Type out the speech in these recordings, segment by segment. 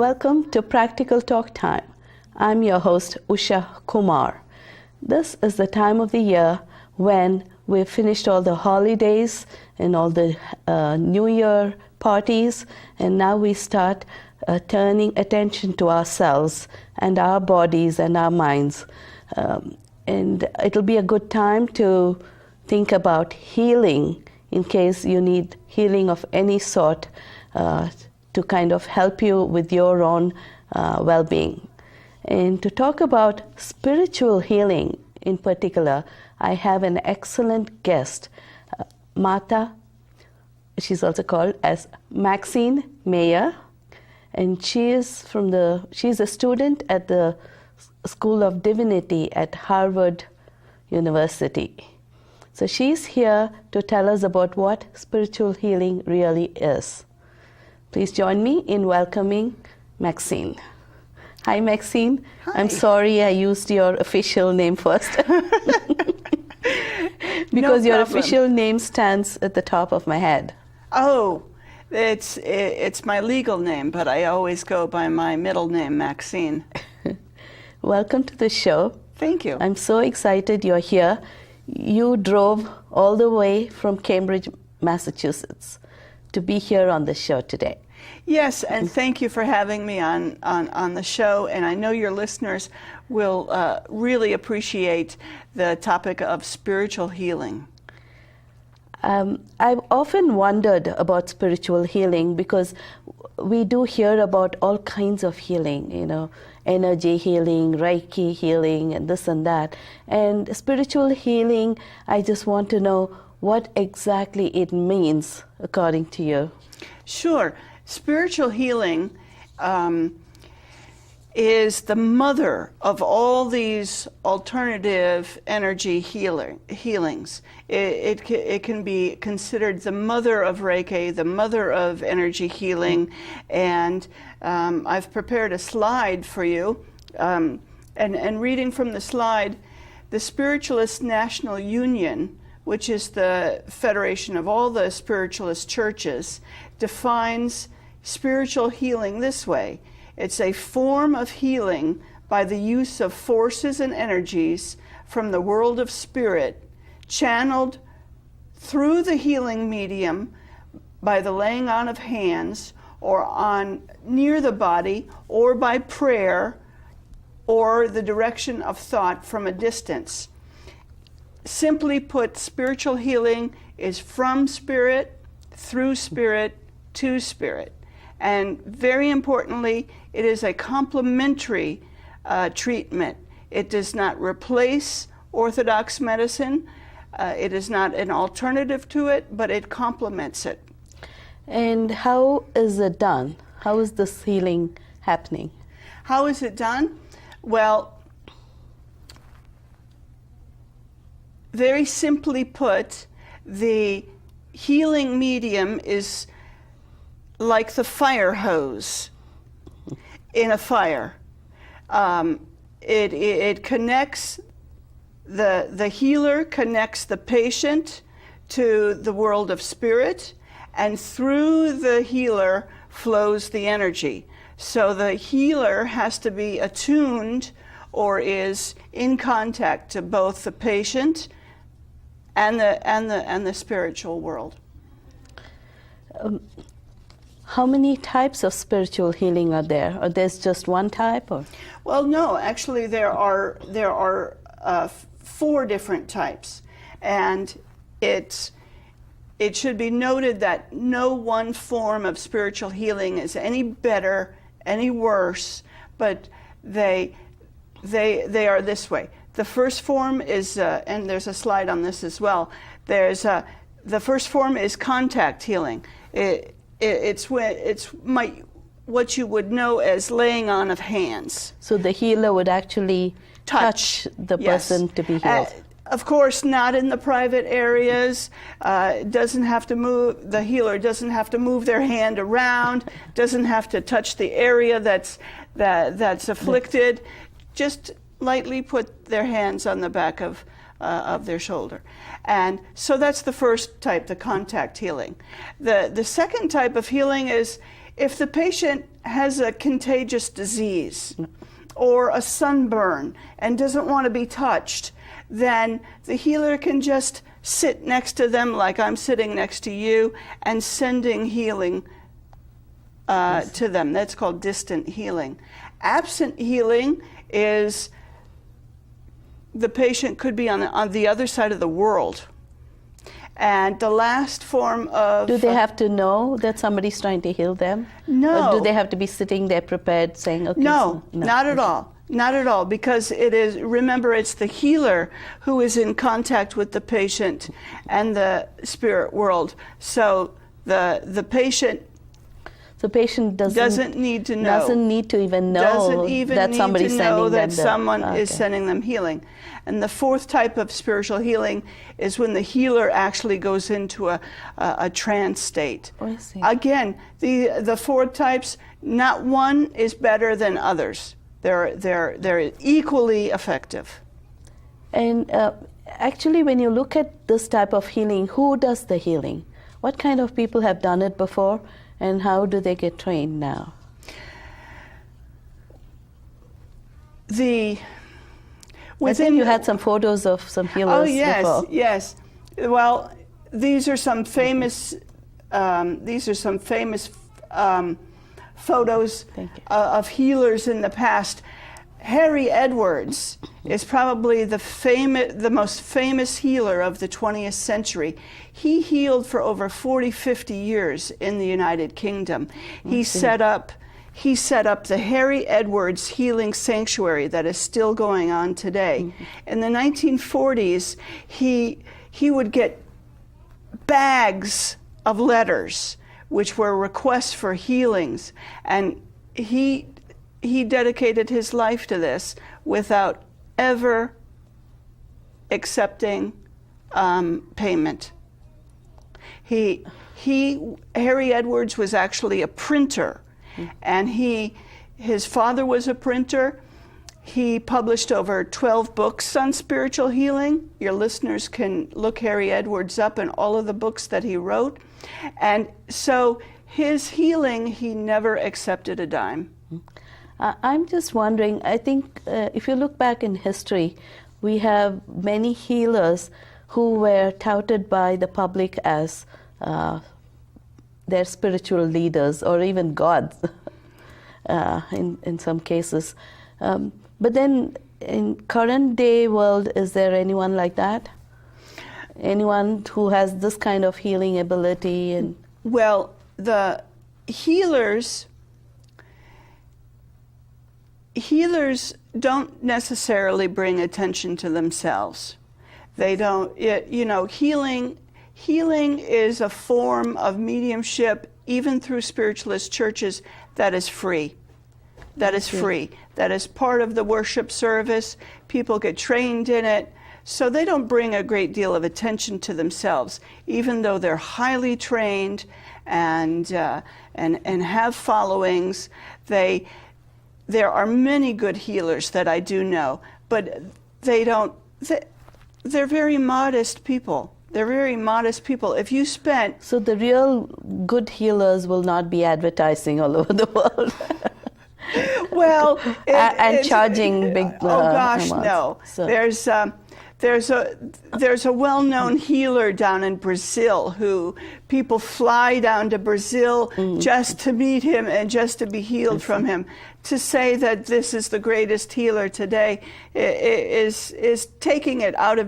Welcome to Practical Talk Time. I'm your host, Usha Kumar. This is the time of the year when we've finished all the holidays and all the New Year parties, and now we start turning attention to ourselves and our bodies and our minds. And it'll be a good time to think about healing in case you need healing of any sort to kind of help you with your own well-being. And to talk about spiritual healing in particular, I have an excellent guest, Martha. She's also called as MMeilleur, and she's a student at the School of Divinity at Harvard University. So she's here to tell us about what spiritual healing really is. Please join me in welcoming Maxine. Hi, Maxine. Hi. I'm sorry I used your official name first. Because your official name stands at the top of my head. Oh, it's my legal name, but I always go by my middle name, Maxine. Welcome to the show. Thank you. I'm so excited you're here. You drove all the way from Cambridge, Massachusetts to be here on the show today. Yes, and thank you for having me on the show, and I know your listeners will really appreciate the topic of spiritual healing. I've often wondered about spiritual healing because we do hear about all kinds of healing, energy healing, Reiki healing, and this and that. And spiritual healing, I just want to know what exactly it means according to you. Sure. Spiritual healing is the mother of all these alternative energy healings. It can be considered the mother of Reiki, the mother of energy healing, and I've prepared a slide for you. And reading from the slide, the Spiritualist National Union, which is the federation of all the spiritualist churches, defines spiritual healing this way. It's a form of healing by the use of forces and energies from the world of spirit, channeled through the healing medium by the laying on of hands or on near the body, or by prayer or the direction of thought from a distance. Simply put, spiritual healing is from spirit, through spirit, to spirit. And very importantly, it is a complementary treatment. It does not replace orthodox medicine. It is not an alternative to it, but it complements it. And how is it done? How is this healing happening? How is it done? Well, very simply put, the healing medium is like the fire hose in a fire. It connects, the healer connects the patient to the world of spirit, and through the healer flows the energy. So the healer has to be attuned or is in contact to both the patient and the spiritual world. How many types of spiritual healing are there? Or there's just one type? Or? Well, no, actually there are 4 different types, and it should be noted that no one form of spiritual healing is any better, any worse, but they are this way. The first form is, and there's a slide on this as well. The first form is contact healing. It's what you would know as laying on of hands. So the healer would actually touch the person to be healed. Of course, not in the private areas. Doesn't have to move. The healer doesn't have to move their hand around. Doesn't have to touch the area that's afflicted. Just lightly put their hands on the back of their shoulder. And so that's the first type, the contact healing. The second type of healing is If the patient has a contagious disease or a sunburn and doesn't want to be touched, then the healer can just sit next to them like I'm sitting next to you and sending healing to them. That's called distant healing. Absent healing is the patient could be on the other side of the world. And the last form of... Do they have to know that somebody's trying to heal them? No. Or do they have to be sitting there prepared saying, okay, No, so, no. not at all. Not at all, because it is, remember, it's the healer who is in contact with the patient and the spirit world. So the patient doesn't need to know. Doesn't need to even know that somebody's sending them. Someone is sending them healing. And the fourth type of spiritual healing is when the healer actually goes into a trance state. Oh, I see. Again, the four types, not one is better than others. They're equally effective. And actually, when you look at this type of healing, who does the healing? What kind of people have done it before, and how do they get trained now? I think you had some photos of some healers. Oh yes, before. yes. Well, these are some famous. Photos of healers in the past. Harry Edwards is probably the most famous healer of the 20th century. He healed for over 40, 50 years in the United Kingdom. He set up the Harry Edwards Healing Sanctuary that is still going on today. Mm-hmm. In the 1940s, he would get bags of letters which were requests for healings, and he dedicated his life to this without ever accepting payment. Harry Edwards was actually a printer, and his father was a printer. He published over 12 books on spiritual healing. Your listeners can look Harry Edwards up and all of the books that he wrote. And so his healing, he never accepted a dime. I'm just wondering, I think if you look back in history, we have many healers who were touted by the public as their spiritual leaders or even gods in some cases. But then in current day world, is there anyone like that? Anyone who has this kind of healing ability? And well, the healers don't necessarily bring attention to themselves. They don't, healing is a form of mediumship, even through spiritualist churches, that is free. That is free. That is part of the worship service. People get trained in it. So they don't bring a great deal of attention to themselves, even though they're highly trained and have followings. There are many good healers that I do know, but they're very modest people. They're very modest people. If you spent... So the real good healers will not be advertising all over the world. Well, charging big gosh, amounts. No. So. There's a well-known healer down in Brazil who people fly down to Brazil just to meet him and just to be healed from him. To say that this is the greatest healer today is taking it out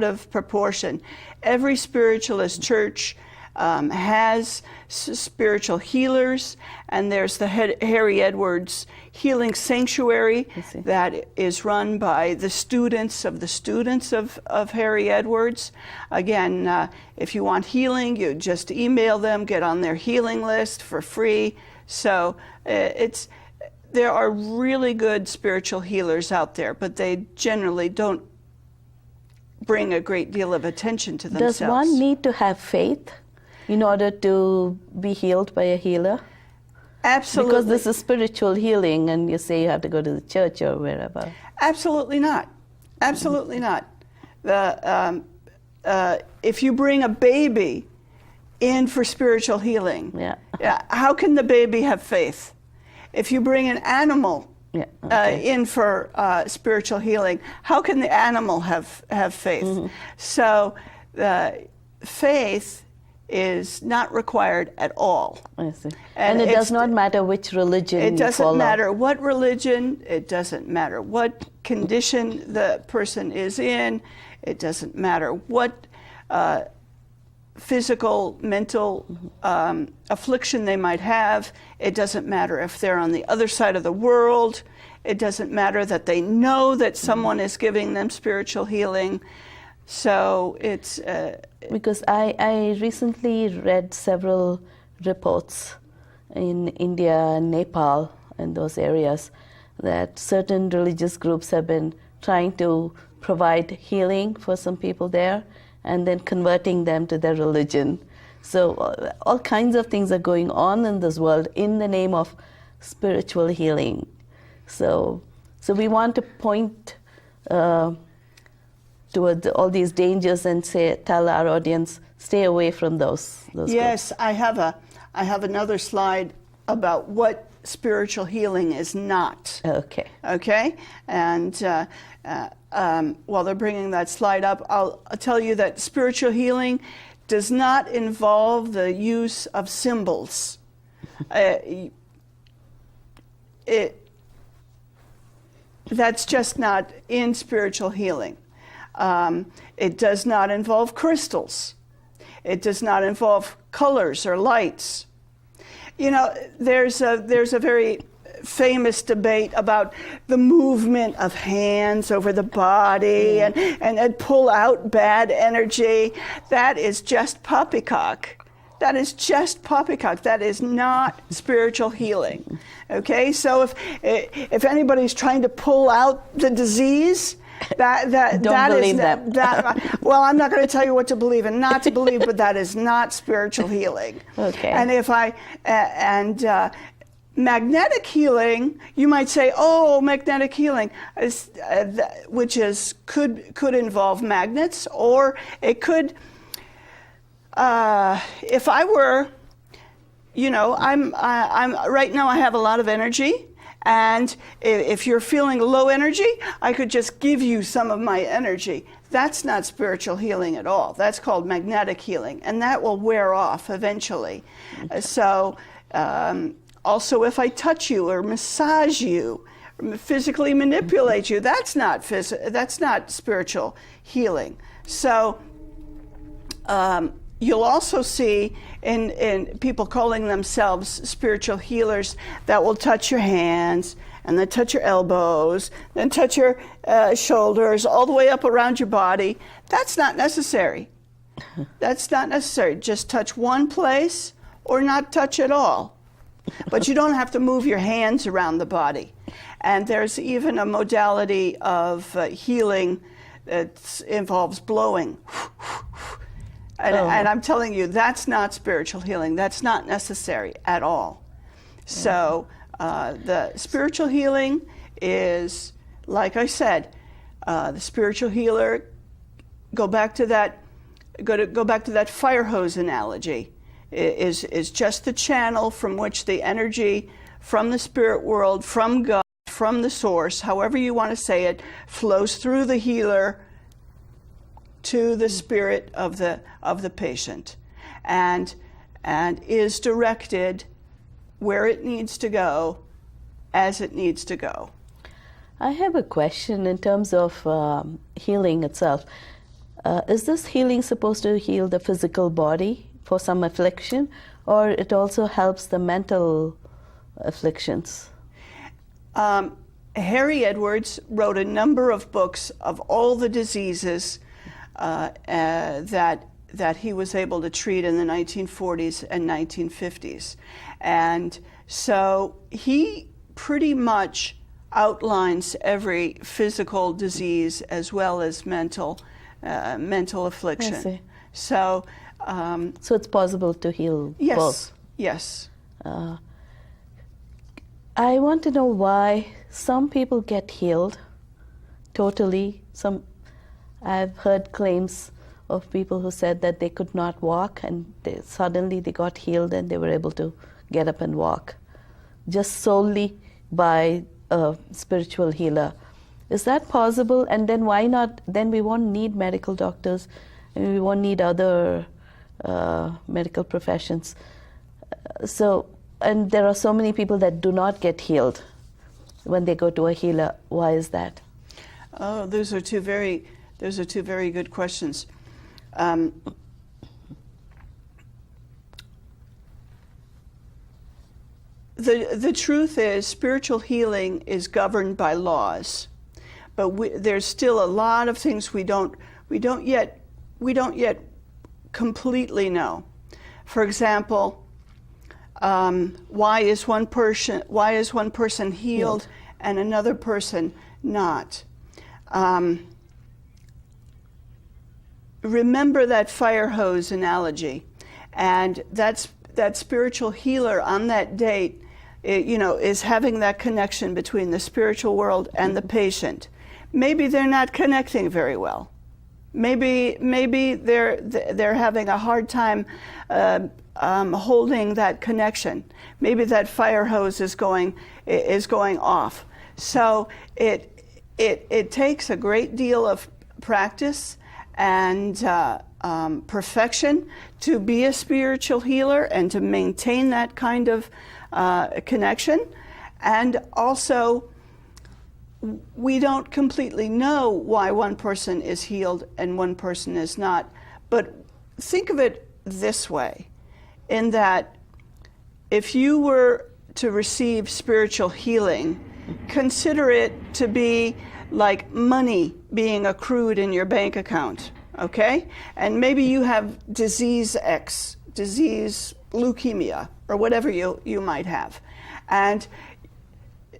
of proportion. Every spiritualist church has spiritual healers, and there's the Harry Edwards Healing Sanctuary that is run by the students of Harry Edwards. Again, if you want healing, you just email them, get on their healing list for free. So there are really good spiritual healers out there, but they generally don't bring a great deal of attention to themselves. Does one need to have faith in order to be healed by a healer? Absolutely. Because this is spiritual healing, and you say you have to go to the church or wherever. Absolutely not. Absolutely not. If you bring a baby in for spiritual healing. Yeah. How can the baby have faith? If you bring an animal in for spiritual healing, how can the animal have faith? Mm-hmm. So faith is not required at all. I see. And it does not matter which religion you follow. It doesn't matter what religion, it doesn't matter what condition the person is in, it doesn't matter what physical, mental affliction they might have. It doesn't matter if they're on the other side of the world. It doesn't matter that they know that someone is giving them spiritual healing. So it's... because I recently read several reports in India and Nepal and those areas that certain religious groups have been trying to provide healing for some people there and then converting them to their religion. So all kinds of things are going on in this world in the name of spiritual healing. So we want to point towards all these dangers and tell our audience, stay away from those Yes, groups. I have another slide about what spiritual healing is not. Okay. Okay? And while they're bringing that slide up, I'll tell you that spiritual healing does not involve the use of symbols. That's just not in spiritual healing. It does not involve crystals. It does not involve colors or lights. You know, there's a very famous debate about the movement of hands over the body and pull out bad energy. That is just poppycock. That is just poppycock. That is not spiritual healing. Okay, so if anybody's trying to pull out the disease, Don't believe them. Well, I'm not going to tell you what to believe and not to believe, but that is not spiritual healing. Okay. And magnetic healing, you might say, oh, magnetic healing, which could involve magnets, or it could. If I were, you know, I'm right now I have a lot of energy. And if you're feeling low energy, I could just give you some of my energy. That's not spiritual healing at all. That's called magnetic healing, and that will wear off eventually. So also if I touch you or massage you, or physically manipulate you, that's not spiritual healing. So you'll also see in people calling themselves spiritual healers that will touch your hands and then touch your elbows, then touch your shoulders, all the way up around your body. That's not necessary. That's not necessary. Just touch one place or not touch at all. But you don't have to move your hands around the body. And there's even a modality of healing that involves blowing. And I'm telling you, that's not spiritual healing. That's not necessary at all. So the spiritual healing is, like I said, the spiritual healer. Go back to that fire hose analogy. Is just the channel from which the energy from the spirit world, from God, from the source, however you want to say it, flows through the healer to the spirit of the patient, and is directed where it needs to go, as it needs to go. I have a question in terms of healing itself. Is this healing supposed to heal the physical body for some affliction, or it also helps the mental afflictions? Harry Edwards wrote a number of books of all the diseases that he was able to treat in the 1940s and 1950s. And so he pretty much outlines every physical disease as well as mental affliction. I see. So it's possible to heal both? Yes. I want to know why some people get healed totally. I've heard claims of people who said that they could not walk, and suddenly they got healed and they were able to get up and walk, just solely by a spiritual healer. Is that possible? And then why not? Then we won't need medical doctors, and we won't need other medical professions. And there are so many people that do not get healed when they go to a healer. Why is that? Oh, those are two very good questions. The truth is, spiritual healing is governed by laws, but there's still a lot of things we don't yet completely know. For example, why is one person healed and another person not? Remember that fire hose analogy, and that spiritual healer on that date, is having that connection between the spiritual world and the patient. Maybe they're not connecting very well. Maybe they're having a hard time holding that connection. Maybe that fire hose is going off. So it takes a great deal of practice and perfection to be a spiritual healer and to maintain that kind of connection. And also, we don't completely know why one person is healed and one person is not. But think of it this way, in that if you were to receive spiritual healing, consider it to be like money being accrued in your bank account, okay? And maybe you have disease X, disease leukemia, or whatever you might have. And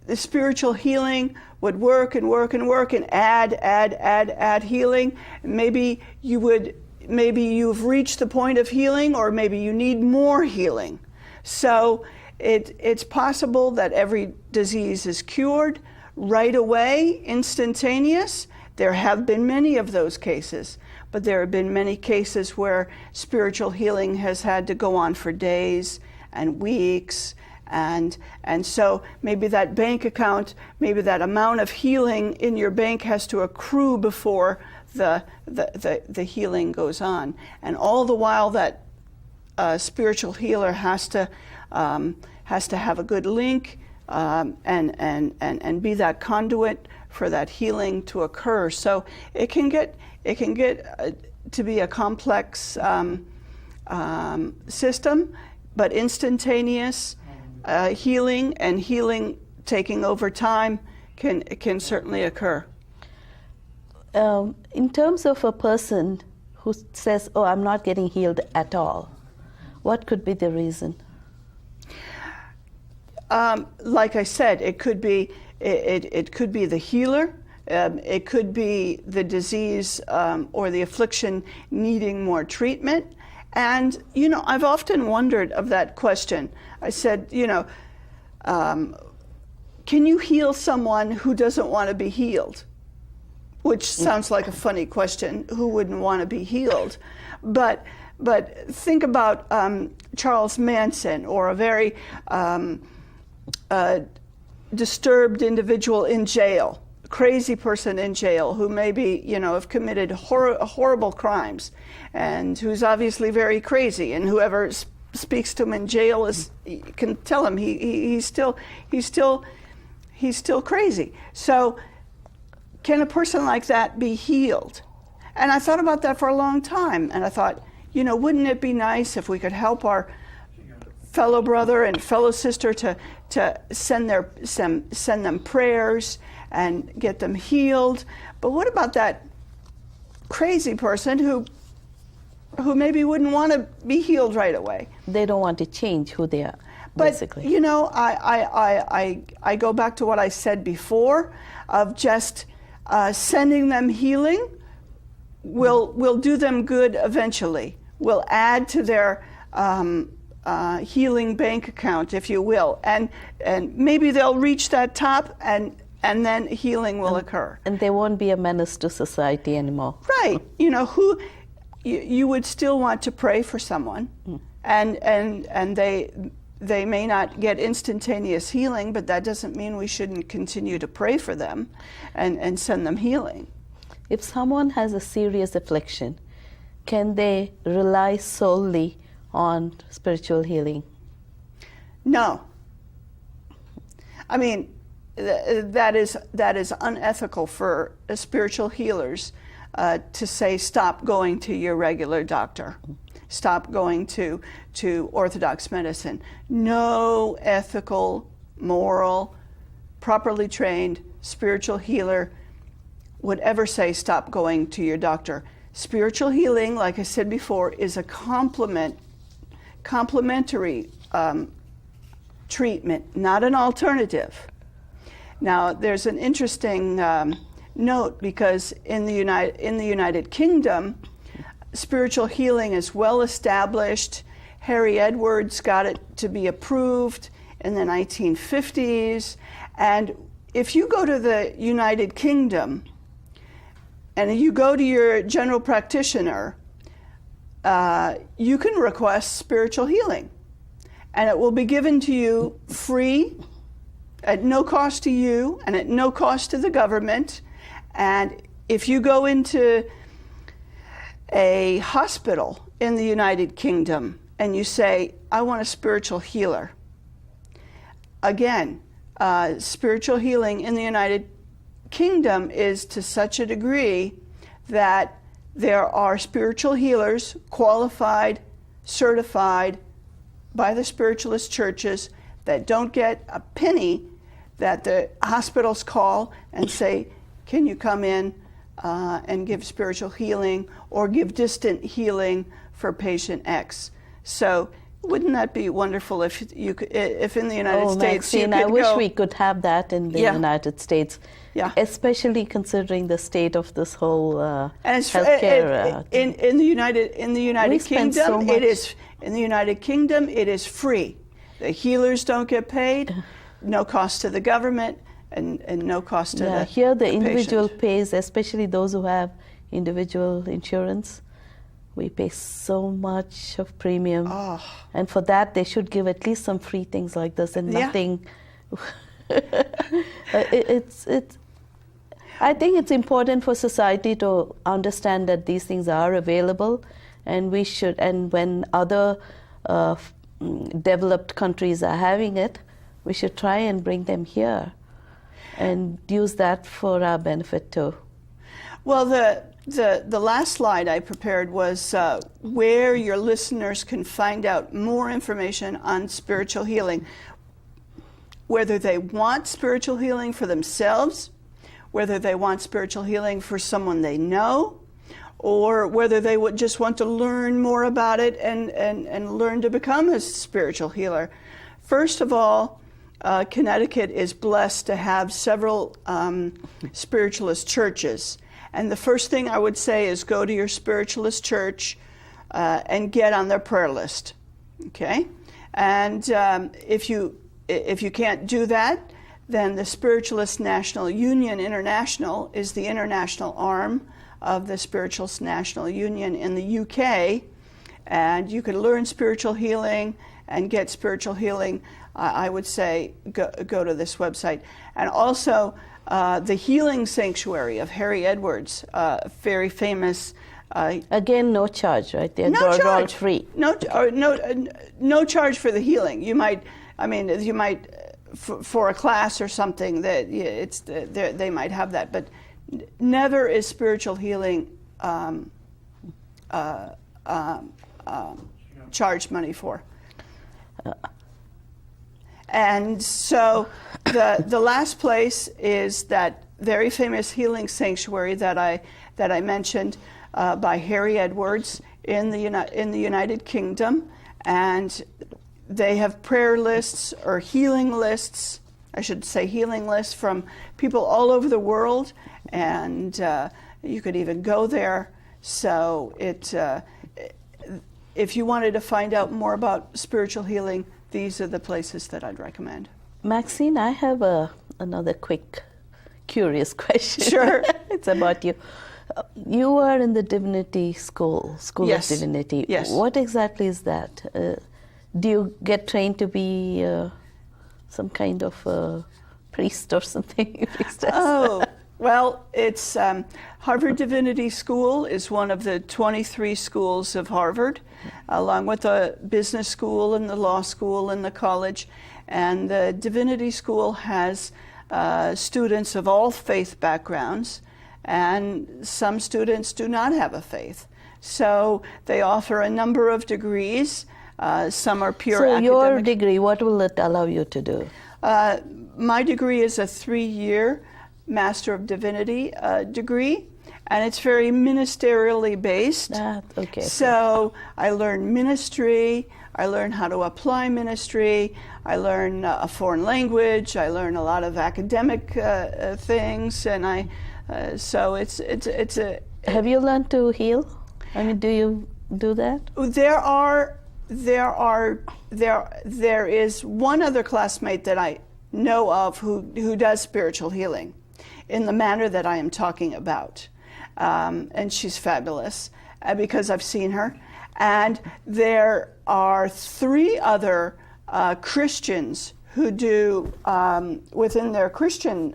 the spiritual healing would work and work and work and add healing. Maybe you've reached the point of healing, or maybe you need more healing. So it's possible that every disease is cured right away, instantaneous. There have been many of those cases, but there have been many cases where spiritual healing has had to go on for days and weeks, and so maybe that bank account, maybe that amount of healing in your bank has to accrue before the healing goes on, and all the while that spiritual healer has to have a good link and be that conduit for that healing to occur. So it can get to be a complex system, but instantaneous healing and healing taking over time can certainly occur. In terms of a person who says, "Oh, I'm not getting healed at all," what could be the reason? Like I said, it could be the healer. It could be the disease or the affliction needing more treatment. And, I've often wondered of that question. I said, can you heal someone who doesn't want to be healed? Which sounds like a funny question. Who wouldn't want to be healed? But think about Charles Manson, or a very disturbed individual in jail, crazy person in jail who maybe, have committed horrible crimes, and who's obviously very crazy, and whoever speaks to him in jail can tell him he's still crazy. So can a person like that be healed? And I thought about that for a long time, and I thought, wouldn't it be nice if we could help our fellow brother and fellow sister to send them prayers and get them healed? But what about that crazy person who maybe wouldn't want to be healed right away? They don't want to change who they are, basically. But I go back to what I said before, of just sending them healing will do them good eventually. Will add to their healing bank account, if you will, and maybe they'll reach that top, and then healing will occur. And they won't be a menace to society anymore. Right. you would still want to pray for someone, and they may not get instantaneous healing, but that doesn't mean we shouldn't continue to pray for them and send them healing. If someone has a serious affliction, can they rely solely on spiritual healing? No. I mean, that is unethical for spiritual healers to say, stop going to your regular doctor. Stop going to Orthodox medicine. No ethical, moral, properly trained spiritual healer would ever say, stop going to your doctor. Spiritual healing, like I said before, is a complementary treatment, not an alternative. Now, there's an interesting note, because in the United Kingdom, spiritual healing is well established. Harry Edwards got it to be approved in the 1950s. And if you go to the United Kingdom and you go to your general practitioner, you can request spiritual healing. And it will be given to you free, at no cost to you, and at no cost to the government. And if you go into a hospital in the United Kingdom and you say, I want a spiritual healer, again, spiritual healing in the United Kingdom is to such a degree that there are spiritual healers qualified, certified by the spiritualist churches that don't get a penny, that the hospitals call and say, can you come in and give spiritual healing or give distant healing for patient X? So wouldn't that be wonderful if you could, if in the United States Maxine, you could I wish go, we could have that in the United States, especially considering the state of this whole and it's healthcare. In the United Kingdom, in the United Kingdom it is free. The healers don't get paid, no cost to the government, and no cost to the here the individual patient. pays, especially those who have individual insurance. We pay so much of premium, and for that they should give at least some free things like this and nothing. I think it's important for society to understand that these things are available, and we should. And when other developed countries are having it, we should try and bring them here and use that for our benefit too. Well, the last slide I prepared was where your listeners can find out more information on spiritual healing, whether they want spiritual healing for themselves, whether they want spiritual healing for someone they know, or whether they would just want to learn more about it and learn to become a spiritual healer. First of all, Connecticut is blessed to have several spiritualist churches. And the first thing I would say is go to your spiritualist church and get on their prayer list, okay? And if you can't do that, then the Spiritualist National Union International is the international arm of the Spiritualist National Union in the UK, and you can learn spiritual healing and get spiritual healing. I would say go to this website. And also the Healing Sanctuary of Harry Edwards, very famous. Again, no charge, right? They're all free. No charge for the healing. You might, for a class or something, that they might have that, but never is spiritual healing charged money for. And so the last place is that very famous healing sanctuary that I mentioned by Harry Edwards in the United Kingdom, and they have prayer lists or healing lists, I should say healing lists from people all over the world, and you could even go there. So if you wanted to find out more about spiritual healing, these are the places that I'd recommend. Maxine, I have another quick, curious question. Sure. It's about you. You are in the divinity school Yes. of divinity. Yes. What exactly is that? Do you get trained to be some kind of priest or something? Priestess? Oh, well, it's Harvard Divinity School is one of the 23 schools of Harvard, along with the business school and the law school and the college. And the Divinity School has students of all faith backgrounds, and some students do not have a faith. So they offer a number of degrees. Some are pure So academic. your degree, what will it allow you to do? My degree is a 3-year Master of Divinity degree, and it's very ministerially based. Okay. So I learn ministry, I learn how to apply ministry, I learn a foreign language, I learn a lot of academic things, and so it's a. Have you learned to heal? I mean, do you do that? There is one other classmate that I know of who does spiritual healing in the manner that I am talking about. And she's fabulous because I've seen her. And there are 3 other Christians who do, within their Christian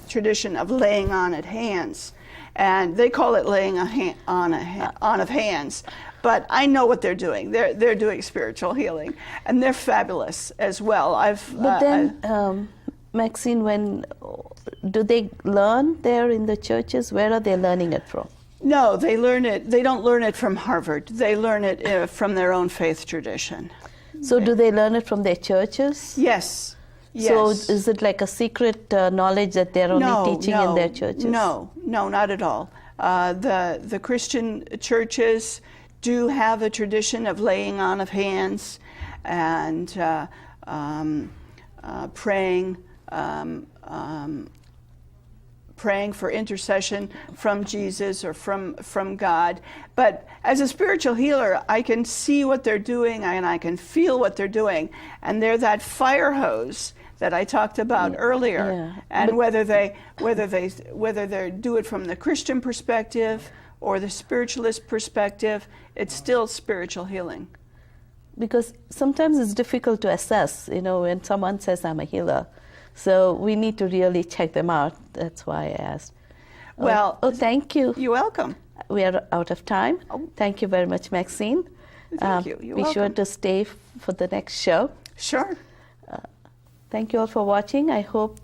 tradition of laying on of hands. And they call it laying on of hands. But I know what they're doing. They're doing spiritual healing, and they're fabulous as well. But then, Maxine, do they learn there in the churches? Where are they learning it from? No, they learn it. They don't learn it from Harvard. They learn it from their own faith tradition. So do they learn it from their churches? Yes. Yes. So is it like a secret knowledge that they're only teaching in their churches? No, not at all. The Christian churches do have a tradition of laying on of hands and praying for intercession from Jesus or from God. But as a spiritual healer, I can see what they're doing and I can feel what they're doing. And they're that fire hose that I talked about earlier. Yeah. And whether they do it from the Christian perspective or the spiritualist perspective, it's still spiritual healing. Because sometimes it's difficult to assess, when someone says I'm a healer. So we need to really check them out. That's why I asked. Well, thank you. You're welcome. We are out of time. Thank you very much, Maxine. Thank you. You're Be welcome. sure to stay for the next show. Sure. Thank you all for watching. I hope